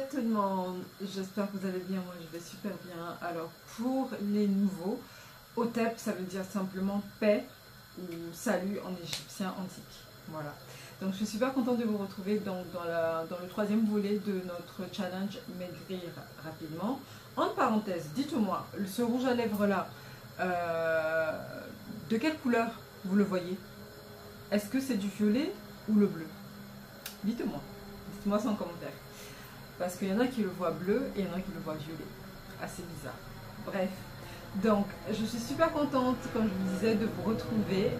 tout le monde, j'espère que vous allez bien, moi je vais super bien. Alors pour les nouveaux, Hotep ça veut dire simplement paix ou salut en égyptien antique. Voilà. Donc je suis super contente de vous retrouver dans le troisième volet de notre challenge maigrir rapidement. Entre parenthèses, dites-moi, ce rouge à lèvres là, de quelle couleur vous le voyez? Est-ce que c'est du violet ou le bleu? Dites-moi, dites-moi ça en commentaire. Parce qu'il y en a qui le voient bleu et il y en a qui le voient violet. Assez bizarre. Bref. Donc, je suis super contente, comme je vous disais, de vous retrouver.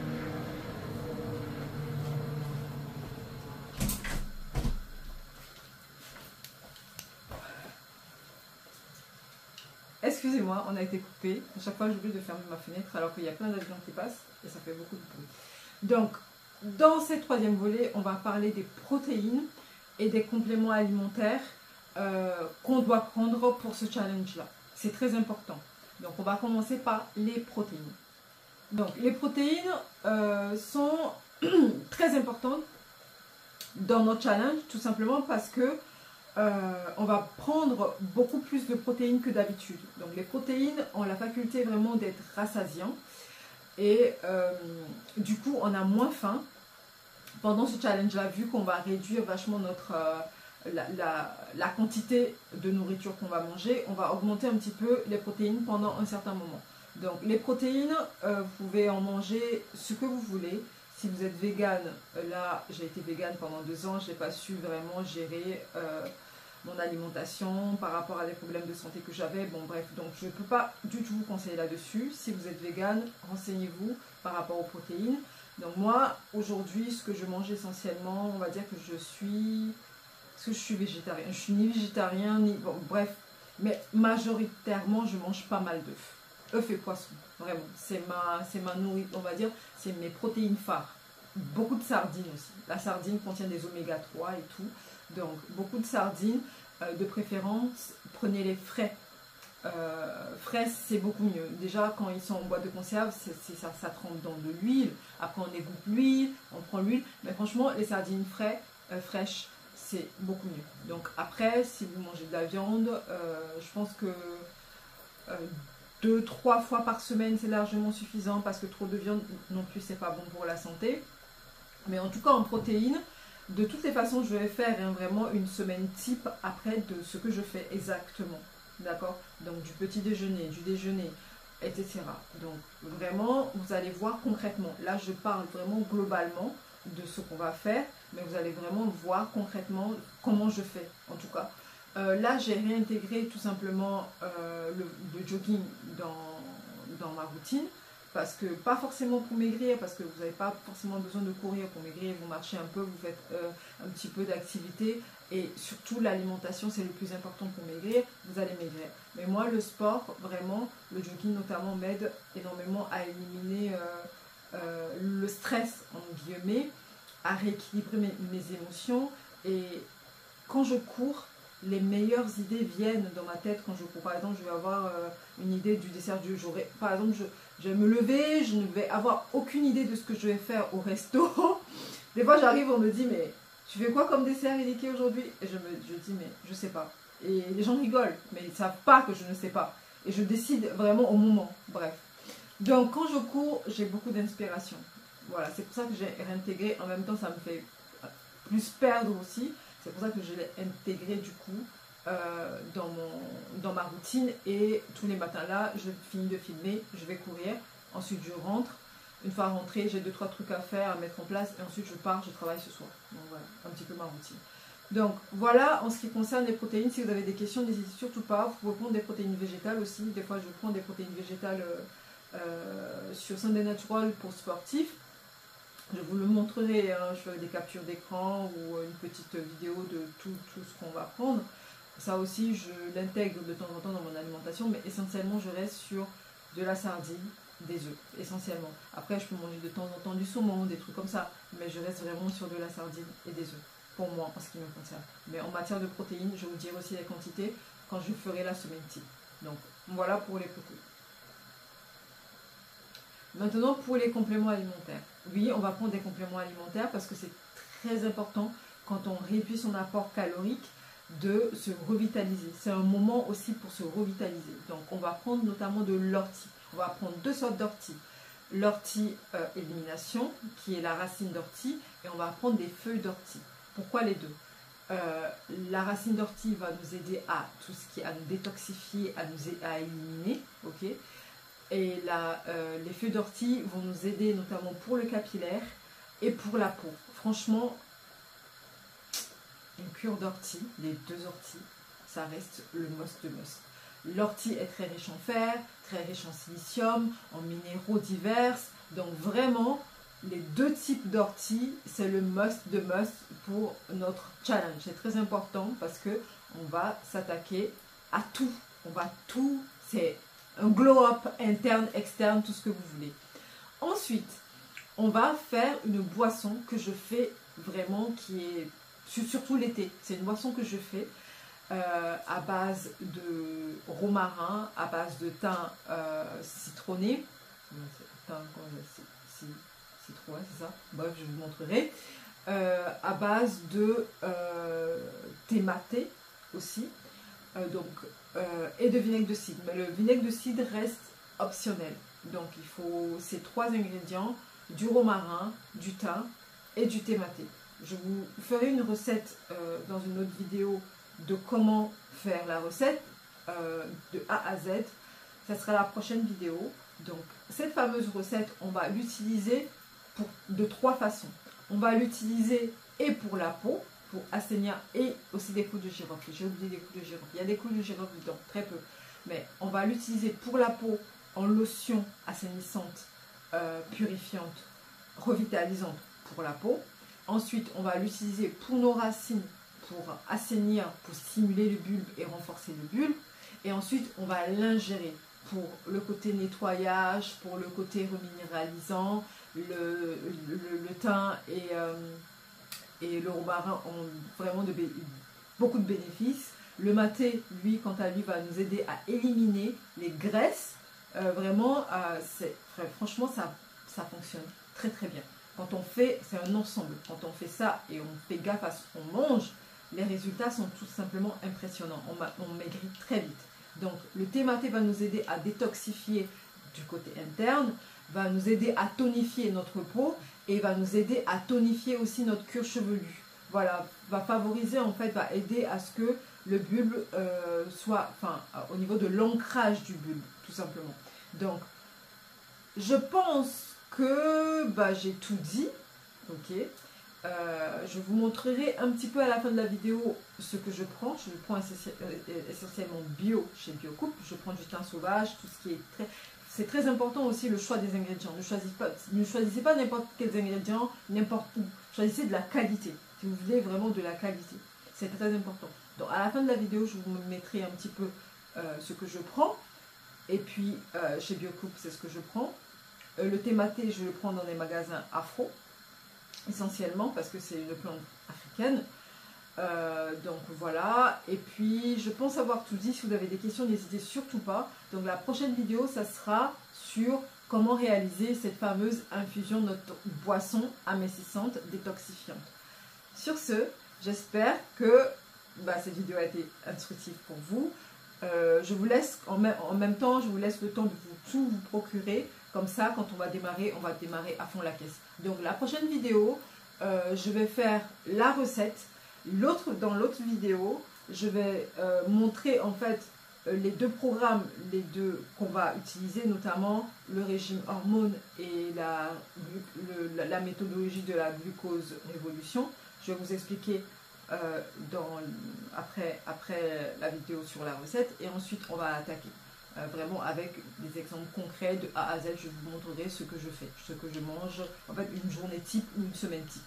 Excusez-moi, on a été coupé. À chaque fois, j'oublie de fermer ma fenêtre alors qu'il y a plein d'avions qui passent et ça fait beaucoup de bruit. Donc, dans ce troisième volet, on va parler des protéines et des compléments alimentaires qu'on doit prendre pour ce challenge-là. C'est très important. Donc, on va commencer par les protéines. Donc, les protéines sont très importantes dans notre challenge, tout simplement parce que on va prendre beaucoup plus de protéines que d'habitude. Donc, les protéines ont la faculté vraiment d'être rassasiants et du coup, on a moins faim pendant ce challenge-là, vu qu'on va réduire vachement notre... la quantité de nourriture qu'on va manger, on va augmenter un petit peu les protéines pendant un certain moment. Donc les protéines, vous pouvez en manger ce que vous voulez. Si vous êtes vegan, là j'ai été vegan pendant 2 ans, je n'ai pas su vraiment gérer mon alimentation par rapport à des problèmes de santé que j'avais. Bon bref, donc je ne peux pas du tout vous conseiller là-dessus. Si vous êtes vegan, renseignez-vous par rapport aux protéines. Donc moi, aujourd'hui, ce que je mange essentiellement, on va dire que je suis... Est-ce que je suis végétarien? Je suis ni végétarien, ni... Bon, bref. Mais majoritairement, je mange pas mal d'œufs. Œufs et poissons. Vraiment. C'est ma nourriture, on va dire. C'est mes protéines phares. Beaucoup de sardines aussi. La sardine contient des oméga 3 et tout. Donc, beaucoup de sardines. De préférence, prenez les frais. Frais, c'est beaucoup mieux. Déjà, quand ils sont en boîte de conserve, ça trempe dans de l'huile. Après, on égoutte l'huile, on prend l'huile. Mais franchement, les sardines fraîches, c'est beaucoup mieux. Donc après, si vous mangez de la viande, je pense que 2-3 fois par semaine, c'est largement suffisant parce que trop de viande non plus, c'est pas bon pour la santé. Mais en tout cas, en protéines, de toutes les façons, je vais faire vraiment une semaine type après de ce que je fais exactement. D'accord? Donc du petit déjeuner, du déjeuner, etc. Donc vraiment, vous allez voir concrètement. Là, je parle vraiment globalement de ce qu'on va faire, mais vous allez vraiment voir concrètement comment je fais, en tout cas. Là, j'ai réintégré tout simplement le jogging dans ma routine, parce que, pas forcément pour maigrir, parce que vous n'avez pas forcément besoin de courir pour maigrir, vous marchez un peu, vous faites un petit peu d'activité, et surtout l'alimentation, c'est le plus important pour maigrir, vous allez maigrir. Mais moi, le sport, vraiment, le jogging notamment m'aide énormément à éliminer le stress, en guillemets, à rééquilibrer mes émotions. Et quand je cours, les meilleures idées viennent dans ma tête quand je cours. Par exemple, je vais avoir une idée du dessert du jour. Par exemple, je vais me lever, je ne vais avoir aucune idée de ce que je vais faire au resto. Des fois, j'arrive, on me dit, mais tu fais quoi comme dessert, Eliki, aujourd'hui? Et je dis, mais je sais pas. Et les gens rigolent, mais ils ne savent pas que je ne sais pas. Et je décide vraiment au moment. Bref. Donc, quand je cours, j'ai beaucoup d'inspiration. Voilà, c'est pour ça que j'ai réintégré. En même temps, ça me fait plus perdre aussi. C'est pour ça que je l'ai intégré du coup dans ma routine. Et tous les matins là, je finis de filmer, je vais courir. Ensuite, je rentre. Une fois rentrée, j'ai 2-3 trucs à faire, à mettre en place. Et ensuite, je pars, je travaille ce soir. Donc voilà, un petit peu ma routine. Donc voilà, en ce qui concerne les protéines, si vous avez des questions, n'hésitez surtout pas. Vous pouvez prendre des protéines végétales aussi. Des fois, je prends des protéines végétales sur Sunday Natural pour sportifs. Je vous le montrerai, hein, je ferai des captures d'écran ou une petite vidéo de tout ce qu'on va prendre. Ça aussi, je l'intègre de temps en temps dans mon alimentation, mais essentiellement, je reste sur de la sardine, des œufs, essentiellement. Après, je peux manger de temps en temps du saumon, des trucs comme ça, mais je reste vraiment sur de la sardine et des œufs, pour moi, en ce qui me concerne. Mais en matière de protéines, je vous dirai aussi les quantités quand je ferai la semaine type. Donc, voilà pour les protéines. Maintenant, pour les compléments alimentaires. Oui, on va prendre des compléments alimentaires parce que c'est très important quand on réduit son apport calorique de se revitaliser. C'est un moment aussi pour se revitaliser. Donc on va prendre notamment de l'ortie. On va prendre deux sortes d'ortie. L'ortie élimination, qui est la racine d'ortie, et on va prendre des feuilles d'ortie. Pourquoi les deux? La racine d'ortie va nous aider à tout ce qui est à nous détoxifier, à éliminer, ok. Et les feuilles d'ortie vont nous aider notamment pour le capillaire et pour la peau. Franchement, une cure d'ortie, les deux orties, ça reste le must de must. L'ortie est très riche en fer, très riche en silicium, en minéraux divers. Donc vraiment, les deux types d'ortie, c'est le must de must pour notre challenge. C'est très important parce que on va s'attaquer à tout. On va tout, c'est un glow-up interne, externe, tout ce que vous voulez. Ensuite, on va faire une boisson que je fais vraiment, qui est surtout l'été. C'est une boisson que je fais à base de romarin, à base de thym citronné. Citron, c'est ça. Bref, je vous montrerai. À base de thé maté aussi. Et de vinaigre de cidre. Mais le vinaigre de cidre reste optionnel. Donc il faut ces trois ingrédients, du romarin, du thym et du thé maté. Je vous ferai une recette dans une autre vidéo de comment faire la recette de A à Z. Ça sera la prochaine vidéo. Donc cette fameuse recette, on va l'utiliser de trois façons. On va l'utiliser et pour la peau, pour assainir, et aussi des clous de girofle. J'ai oublié des clous de girofle. Il y a des clous de girofle dedans, très peu. Mais on va l'utiliser pour la peau en lotion assainissante, purifiante, revitalisante pour la peau. Ensuite, on va l'utiliser pour nos racines, pour assainir, pour stimuler le bulbe et renforcer le bulbe. Et ensuite, on va l'ingérer pour le côté nettoyage, pour le côté reminéralisant. Le thym et le romarin ont vraiment beaucoup de bénéfices. Le maté, lui, quant à lui, va nous aider à éliminer les graisses. Franchement, ça fonctionne très très bien. Quand on fait, c'est un ensemble. Quand on fait ça et on fait gaffe à ce qu'on mange, les résultats sont tout simplement impressionnants. On maigrit très vite. Donc, le thé maté va nous aider à détoxifier du côté interne, va nous aider à tonifier notre peau et va nous aider à tonifier aussi notre cuir chevelu. Voilà, va favoriser en fait, va aider à ce que le bulbe soit, au niveau de l'ancrage du bulbe, tout simplement. Donc, je pense que j'ai tout dit, ok. Je vous montrerai un petit peu à la fin de la vidéo ce que je prends. Je prends essentiellement bio chez Biocoupe. Je prends du thym sauvage, tout ce qui est très... C'est très important aussi le choix des ingrédients. Ne choisissez pas n'importe quels ingrédients, n'importe où. Choisissez de la qualité. Si vous voulez vraiment de la qualité. C'est très important. Donc à la fin de la vidéo, je vous mettrai un petit peu ce que je prends. Et puis chez Biocoupe, c'est ce que je prends. Le thé maté, je le prends dans les magasins afro. Essentiellement parce que c'est une plante africaine. Donc voilà, et puis je pense avoir tout dit. Si vous avez des questions, n'hésitez surtout pas. Donc la prochaine vidéo, ça sera sur comment réaliser cette fameuse infusion de notre boisson amincissante, détoxifiante. Sur ce, j'espère que cette vidéo a été instructive pour vous. Je vous laisse en même temps, je vous laisse le temps de tout vous procurer. Comme ça, quand on va démarrer à fond la caisse. Donc la prochaine vidéo, je vais faire la recette. Dans l'autre vidéo, je vais montrer en fait les deux programmes, qu'on va utiliser, notamment le régime hormones et la méthodologie de la glucose révolution. Je vais vous expliquer après la vidéo sur la recette, et ensuite on va attaquer vraiment avec des exemples concrets de A à Z. Je vous montrerai ce que je fais, ce que je mange, en fait une journée type ou une semaine type.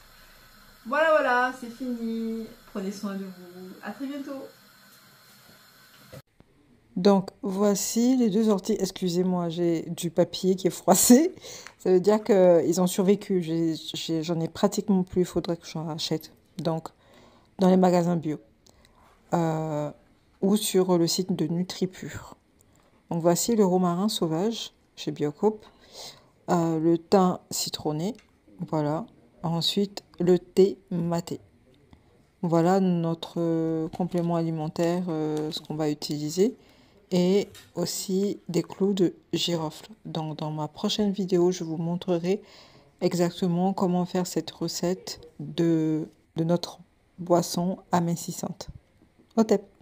Voilà, c'est fini. Prenez soin de vous. À très bientôt. Donc, voici les deux orties. Excusez-moi, j'ai du papier qui est froissé. Ça veut dire qu'ils ont survécu. J'en ai pratiquement plus. Il faudrait que j'en rachète. Donc, dans les magasins bio. Ou sur le site de NutriPure. Donc, voici le romarin sauvage chez Biocoupe. Le thym citronné. Voilà. Ensuite, le thé maté. Voilà notre complément alimentaire, ce qu'on va utiliser. Et aussi des clous de girofle. Donc dans ma prochaine vidéo, je vous montrerai exactement comment faire cette recette de notre boisson amincissante. Au top!